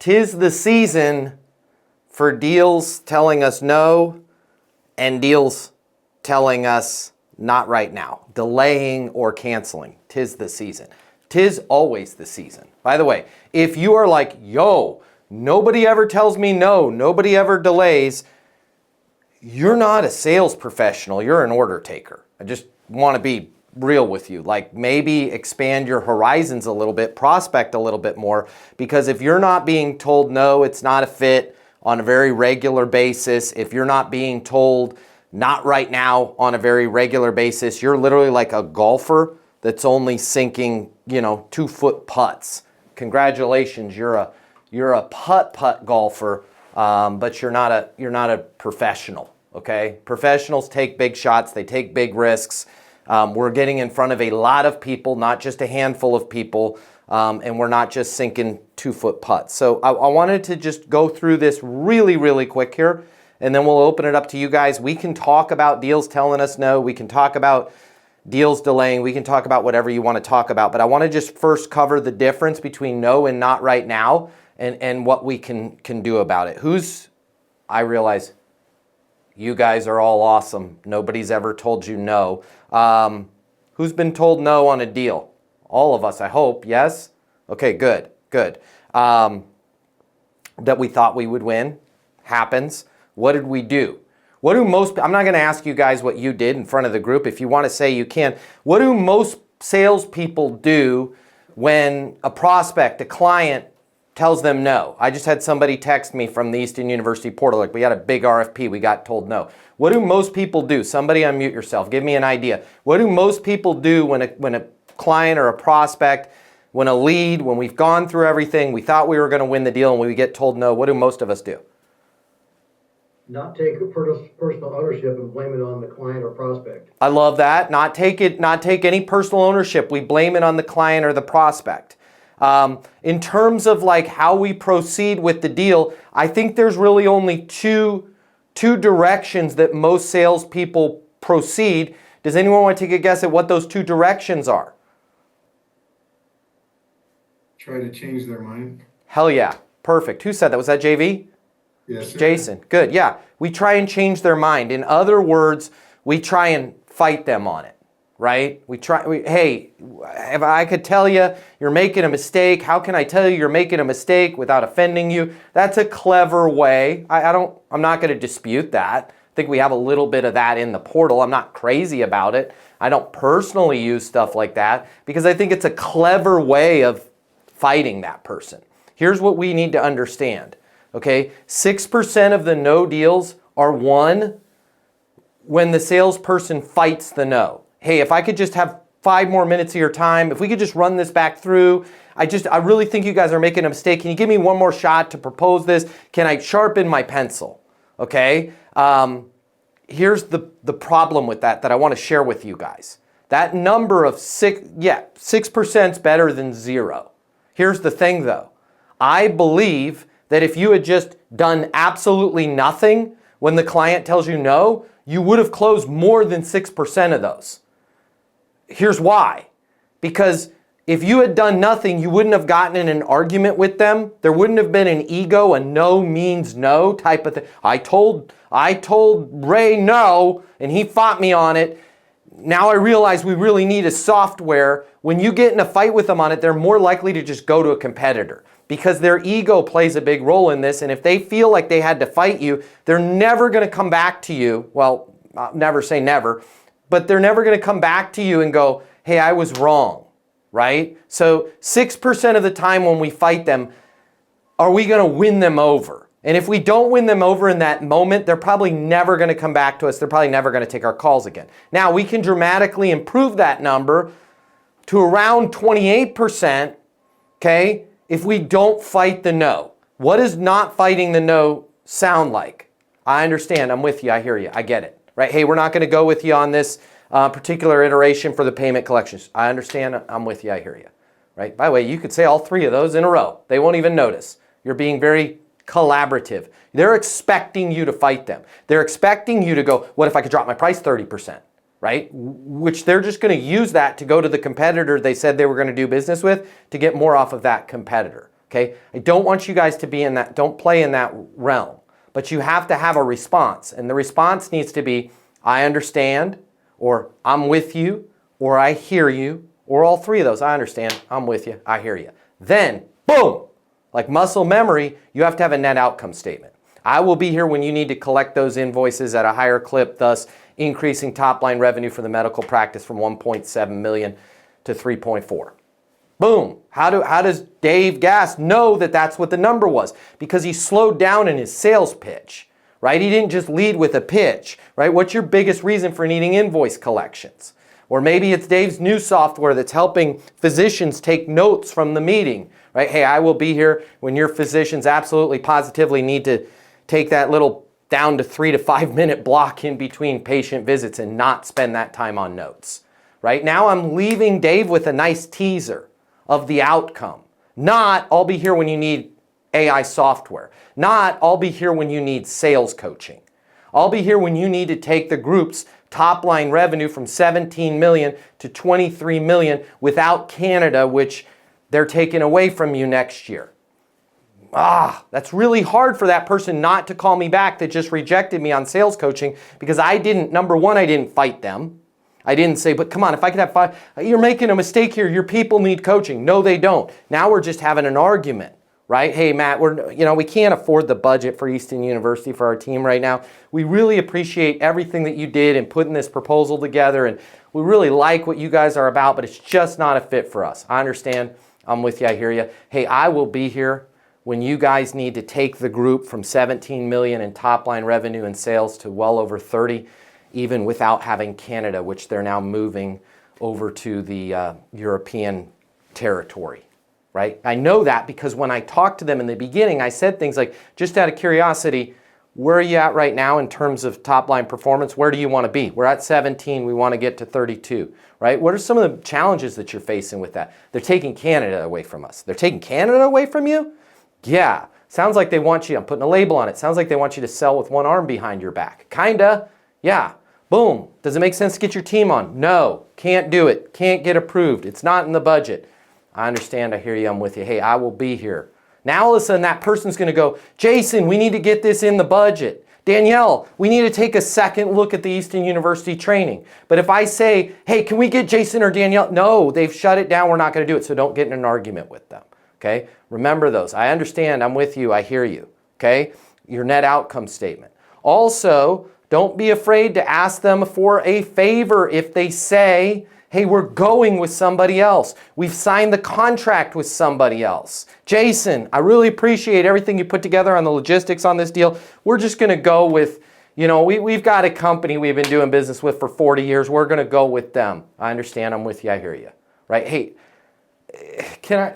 'Tis the season for deals telling us no and deals telling us not right now, delaying or canceling. 'Tis the season. 'Tis always the season. By the way, if you are like, yo, nobody ever tells me no, nobody ever delays, you're not a sales professional, you're an order taker. I just want to be real with you. Like, maybe expand your horizons a little bit, prospect a little bit more, because if you're not being told no, it's not a fit on a very regular basis, if you're not being told not right now on a very regular basis, you're literally like a golfer that's only sinking, 2-foot putts. Congratulations, you're a putt golfer, but you're not a professional. Okay, professionals take big shots, they take big risks. We're getting in front of a lot of people, not just a handful of people, and we're not just sinking 2-foot putts. So I wanted to just go through this really, really quick here, and then we'll open it up to you guys. We can talk about deals telling us no. We can talk about deals delaying. We can talk about whatever you want to talk about. But I want to just first cover the difference between no and not right now and what we can do about it. I realize you guys are all awesome. Nobody's ever told you no. Who's been told no on a deal? All of us, I hope. Yes? Okay, good. That we thought we would win. Happens. What did we do? I'm not going to ask you guys what you did in front of the group. If you want to say, you can. What do most salespeople do when a prospect, a client, tells them no? I just had somebody text me from the Easton University portal. Like, we had a big RFP. We got told no. What do most people do? Somebody unmute yourself. Give me an idea. What do most people do when a client or a prospect, when a lead, when we've gone through everything, we thought we were going to win the deal, and we get told no? What do most of us do? Not take personal ownership and blame it on the client or prospect. I love that. Not take any personal ownership. We blame it on the client or the prospect. In terms of like how we proceed with the deal, I think there's really only two directions that most salespeople proceed. Does anyone want to take a guess at what those two directions are? Try to change their mind. Hell yeah. Perfect. Who said that? Was that JV? Yes, sir. Jason. Good. Yeah. We try and change their mind. In other words, we try and fight them on it, right? Hey, if I could tell you you're making a mistake, how can I tell you you're making a mistake without offending you? That's a clever way. I'm not going to dispute that. I think we have a little bit of that in the portal. I'm not crazy about it. I don't personally use stuff like that because I think it's a clever way of fighting that person. Here's what we need to understand. Okay, 6% of the no deals are won when the salesperson fights the no. Hey, if I could just have 5 more minutes of your time, if we could just run this back through, I really think you guys are making a mistake. Can you give me one more shot to propose this? Can I sharpen my pencil? Okay, here's the problem with that I want to share with you guys. That number of 6% is better than 0. Here's the thing though. I believe that if you had just done absolutely nothing when the client tells you no, you would have closed more than 6% of those. Here's why. Because if you had done nothing, you wouldn't have gotten in an argument with them. There wouldn't have been an ego, a no means no type of thing. I told Ray no, and he fought me on it. Now I realize we really need a software. When you get in a fight with them on it, they're more likely to just go to a competitor because their ego plays a big role in this. And if they feel like they had to fight you, they're never going to come back to you. Well, I'll never say never, but they're never going to come back to you and go, hey, I was wrong, right? So 6% of the time when we fight them, are we going to win them over? And if we don't win them over in that moment, they're probably never going to come back to us. They're probably never going to take our calls again. Now, we can dramatically improve that number to around 28%, okay, if we don't fight the no. What does not fighting the no sound like? I understand. I'm with you. I hear you. I get it. Right? Hey, we're not going to go with you on this particular iteration for the payment collections. I understand. I'm with you. I hear you. Right? By the way, you could say all 3 of those in a row. They won't even notice. You're being very collaborative. They're expecting you to fight them. They're expecting you to go, what if I could drop my price 30%? Right? Which they're just going to use that to go to the competitor they said they were going to do business with to get more off of that competitor. Okay? I don't want you guys to be in that, don't play in that realm. But you have to have a response. And the response needs to be, I understand, or I'm with you, or I hear you, or all three of those. I understand, I'm with you, I hear you. Then, boom, like muscle memory, you have to have a net outcome statement. I will be here when you need to collect those invoices at a higher clip, thus increasing top line revenue for the medical practice from 1.7 million to 3.4. Boom. How does Dave Gass know that that's what the number was? Because he slowed down in his sales pitch, right? He didn't just lead with a pitch, right? What's your biggest reason for needing invoice collections? Or maybe it's Dave's new software that's helping physicians take notes from the meeting, right? Hey, I will be here when your physicians absolutely positively need to take that little down to 3 to 5 minute block in between patient visits and not spend that time on notes, right? Now I'm leaving Dave with a nice teaser of the outcome. Not, I'll be here when you need AI software. Not, I'll be here when you need sales coaching. I'll be here when you need to take the group's top line revenue from 17 million to 23 million without Canada, which they're taking away from you next year. That's really hard for that person not to call me back that just rejected me on sales coaching because I didn't, number one, I didn't fight them. I didn't say, but come on, if I could have 5, you're making a mistake here. Your people need coaching. No, they don't. Now we're just having an argument, right? Hey, Matt, we can't afford the budget for Easton University for our team right now. We really appreciate everything that you did in putting this proposal together, and we really like what you guys are about, but it's just not a fit for us. I understand. I'm with you. I hear you. Hey, I will be here when you guys need to take the group from 17 million in top line revenue and sales to well over 30, even without having Canada, which they're now moving over to the European territory, right? I know that because when I talked to them in the beginning, I said things like, just out of curiosity, where are you at right now in terms of top line performance? Where do you want to be? We're at 17, we want to get to 32, right? What are some of the challenges that you're facing with that? They're taking Canada away from us. They're taking Canada away from you? Yeah, sounds like they want you, I'm putting a label on it, sounds like they want you to sell with one arm behind your back. Kinda, yeah. Boom. Does it make sense to get your team on? No. Can't do it. Can't get approved. It's not in the budget. I understand. I hear you. I'm with you. Hey, I will be here. Now all of a sudden that person's going to go, Jason, we need to get this in the budget. Danielle, we need to take a second look at the Easton University training. But if I say, hey, can we get Jason or Danielle? No, they've shut it down. We're not going to do it. So don't get in an argument with them. Okay? Remember those. I understand. I'm with you. I hear you. Okay? Your net outcome statement. Also, don't be afraid to ask them for a favor if they say, hey, we're going with somebody else. We've signed the contract with somebody else. Jason, I really appreciate everything you put together on the logistics on this deal. We're just going to go with, we've got a company we've been doing business with for 40 years. We're going to go with them. I understand. I'm with you. I hear you. Right? Hey, can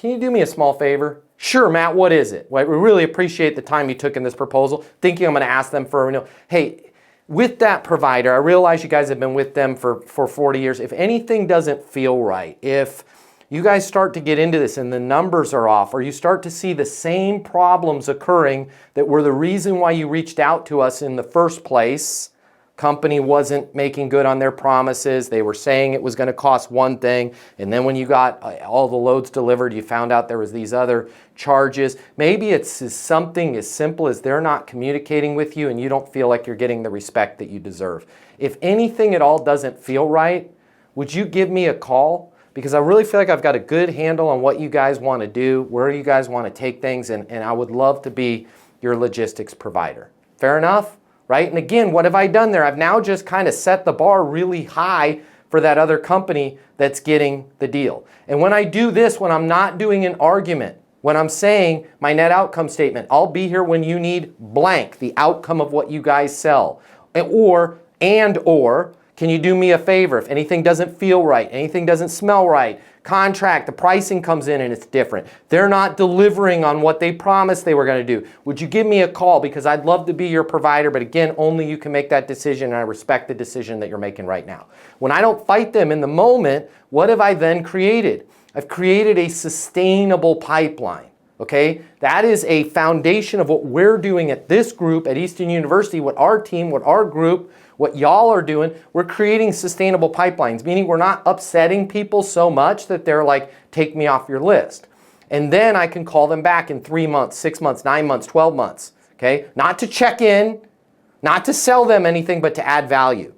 you do me a small favor? Sure, Matt, what is it? Well, we really appreciate the time you took in this proposal. Thinking I'm going to ask them for a renewal. Hey, with that provider, I realize you guys have been with them for 40 years. If anything doesn't feel right, if you guys start to get into this and the numbers are off, or you start to see the same problems occurring that were the reason why you reached out to us in the first place, company wasn't making good on their promises. They were saying it was going to cost one thing. And then when you got all the loads delivered, you found out there was these other charges. Maybe it's something as simple as they're not communicating with you and you don't feel like you're getting the respect that you deserve. If anything at all doesn't feel right, would you give me a call? Because I really feel like I've got a good handle on what you guys want to do, where you guys want to take things, and I would love to be your logistics provider. Fair enough? Right? And again, what have I done there? I've now just kind of set the bar really high for that other company that's getting the deal. And when I do this, when I'm not doing an argument, when I'm saying my net outcome statement, I'll be here when you need blank, the outcome of what you guys sell. Or, can you do me a favor? If anything doesn't feel right, anything doesn't smell right, contract, the pricing comes in and it's different. They're not delivering on what they promised they were going to do. Would you give me a call? Because I'd love to be your provider, but again, only you can make that decision, and I respect the decision that you're making right now. When I don't fight them in the moment, what have I then created? I've created a sustainable pipeline. Okay, that is a foundation of what we're doing at this group at Easton University, what our team, what our group, what y'all are doing. We're creating sustainable pipelines, meaning we're not upsetting people so much that they're like, take me off your list. And then I can call them back in 3 months, 6 months, 9 months, 12 months. Okay? Not to check in, not to sell them anything, but to add value.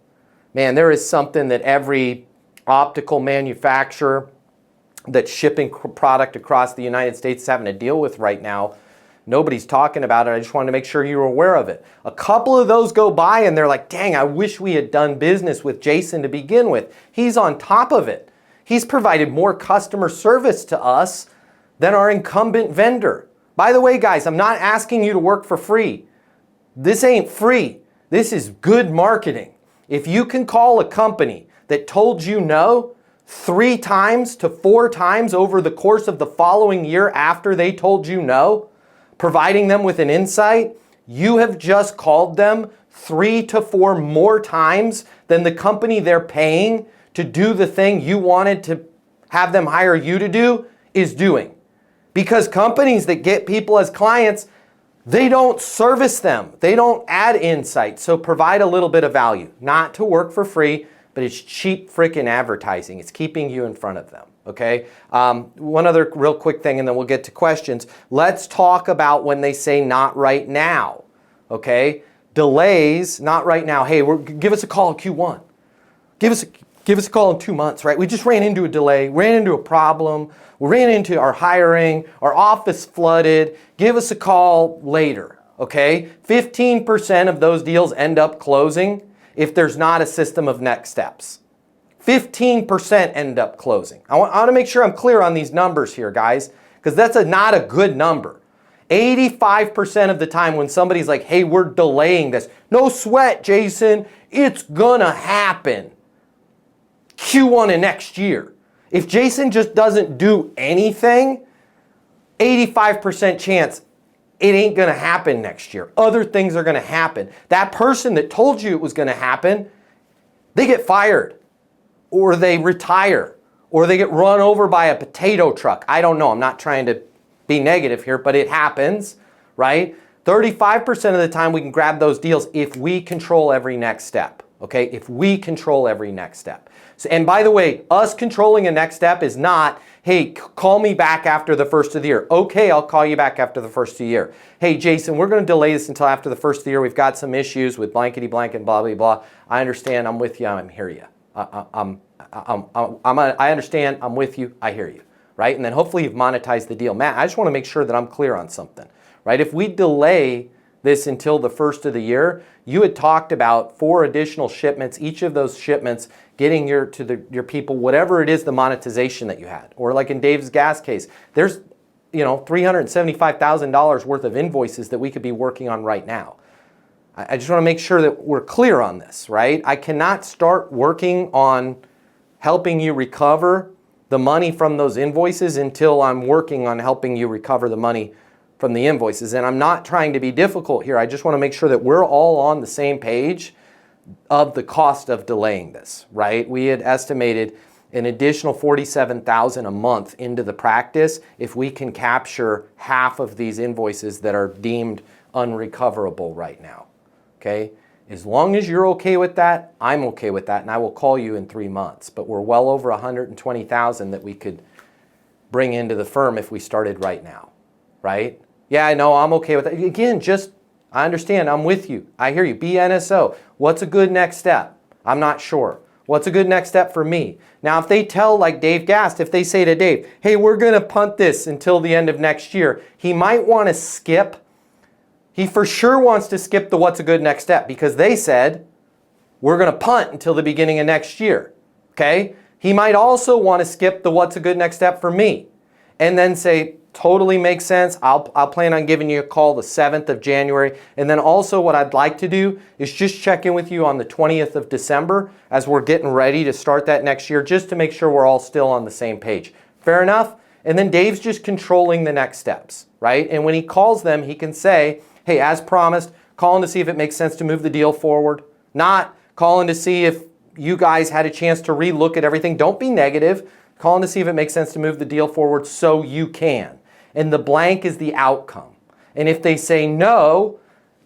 Man, there is something that every optical manufacturer that's shipping product across the United States is having to deal with right now. Nobody's talking about it. I just wanted to make sure you were aware of it. A couple of those go by and they're like, dang, I wish we had done business with Jason to begin with. He's on top of it. He's provided more customer service to us than our incumbent vendor. By the way, guys, I'm not asking you to work for free. This ain't free. This is good marketing. If you can call a company that told you no 3 times to 4 times over the course of the following year after they told you no, providing them with an insight, you have just called them 3 to 4 more times than the company they're paying to do the thing you wanted to have them hire you to do is doing. Because companies that get people as clients, they don't service them. They don't add insight. So provide a little bit of value. Not to work for free, but it's cheap freaking advertising. It's keeping you in front of them. Okay? One other real quick thing and then we'll get to questions. Let's talk about when they say not right now. Okay? Delays, not right now. Hey, give us a call in Q1. Give us a call in 2 months, right? We just ran into a delay, ran into a problem, we ran into our hiring, our office flooded. Give us a call later, okay? 15% of those deals end up closing if there's not a system of next steps. 15% end up closing. I want to make sure I'm clear on these numbers here, guys, because that's not a good number. 85% of the time when somebody's like, hey, we're delaying this. No sweat, Jason. It's gonna happen. Q1 of next year. If Jason just doesn't do anything, 85% chance it ain't gonna happen next year. Other things are gonna happen. That person that told you it was gonna happen, they get fired, or they retire, or they get run over by a potato truck. I don't know. I'm not trying to be negative here, but it happens, right? 35% of the time we can grab those deals if we control every next step, okay? If we control every next step. So, and by the way, us controlling a next step is not, hey, call me back after the first of the year. Okay, I'll call you back after the first of the year. Hey, Jason, we're going to delay this until after the first of the year. We've got some issues with blankety blank and blah, blah, blah. I understand. I'm with you. I'm hear you. I understand. I'm with you. I hear you. Right? And then hopefully you've monetized the deal. Matt, I just want to make sure that I'm clear on something. Right? If we delay this until the first of the year, you had talked about 4 additional shipments, each of those shipments getting your people, whatever it is, the monetization that you had. Or like in Dave's gas case, there's $375,000 worth of invoices that we could be working on right now. I just want to make sure that we're clear on this, right? I cannot start working on helping you recover the money from those invoices until I'm working on helping you recover the money from the invoices. And I'm not trying to be difficult here. I just want to make sure that we're all on the same page of the cost of delaying this, right? We had estimated an additional $47,000 a month into the practice if we can capture half of these invoices that are deemed unrecoverable right now, okay? As long as you're okay with that, I'm okay with that, and I will call you in 3 months. But we're well over $120,000 that we could bring into the firm if we started right now, right? Yeah, I know, I'm okay with that. Again, I understand, I'm with you. I hear you. BNSO, what's a good next step? I'm not sure. What's a good next step for me? Now, if they tell, like Dave Gast, if they say to Dave, hey, we're going to punt this until the end of next year, he might want to skip. He for sure wants to skip the what's a good next step because they said, we're going to punt until the beginning of next year, okay? He might also want to skip the what's a good next step for me and then say, totally makes sense. I'll plan on giving you a call the 7th of January. And then also what I'd like to do is just check in with you on the 20th of December as we're getting ready to start that next year just to make sure we're all still on the same page. Fair enough? And then Dave's just controlling the next steps, right? And when he calls them, he can say, hey, as promised, calling to see if it makes sense to move the deal forward. Not calling to see if you guys had a chance to relook at everything. Don't be negative. Calling to see if it makes sense to move the deal forward so you can. And the blank is the outcome. And if they say no,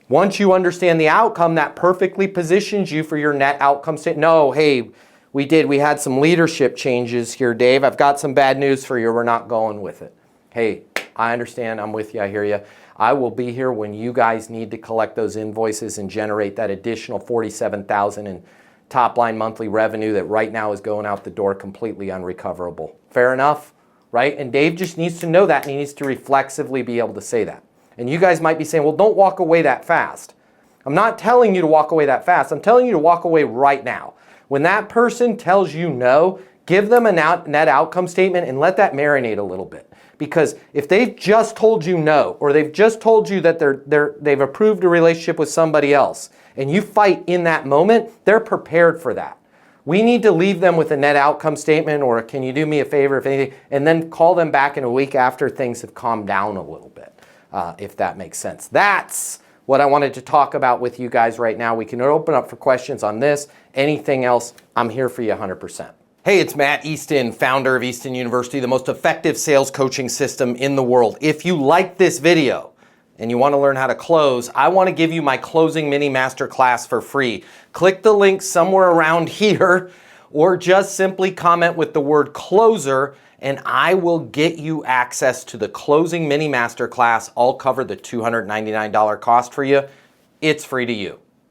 once you understand the outcome, that perfectly positions you for your net outcome statement. No, hey, we had some leadership changes here, Dave. I've got some bad news for you. We're not going with it. hey, I understand, I'm with you, I hear you. I will be here when you guys need to collect those invoices and generate that additional $47,000 in top line monthly revenue that right now is going out the door completely unrecoverable. Fair enough, right? And Dave just needs to know that, and he needs to reflexively be able to say that. And you guys might be saying, well, don't walk away that fast. I'm not telling you to walk away that fast. I'm telling you to walk away right now. When that person tells you no, give them a net outcome statement and let that marinate a little bit. Because if they've just told you no, or they've just told you that they've approved a relationship with somebody else, and you fight in that moment, they're prepared for that. We need to leave them with a net outcome statement, or can you do me a favor, if anything, and then call them back in a week after things have calmed down a little bit, if that makes sense. That's what I wanted to talk about with you guys right now. We can open up for questions on this. Anything else, I'm here for you 100%. Hey, it's Matt Easton, founder of Easton University, the most effective sales coaching system in the world. If you like this video and you want to learn how to close, I want to give you my closing mini masterclass for free. Click the link somewhere around here, or just simply comment with the word closer, and I will get you access to the closing mini masterclass. I'll cover the $299 cost for you. It's free to you.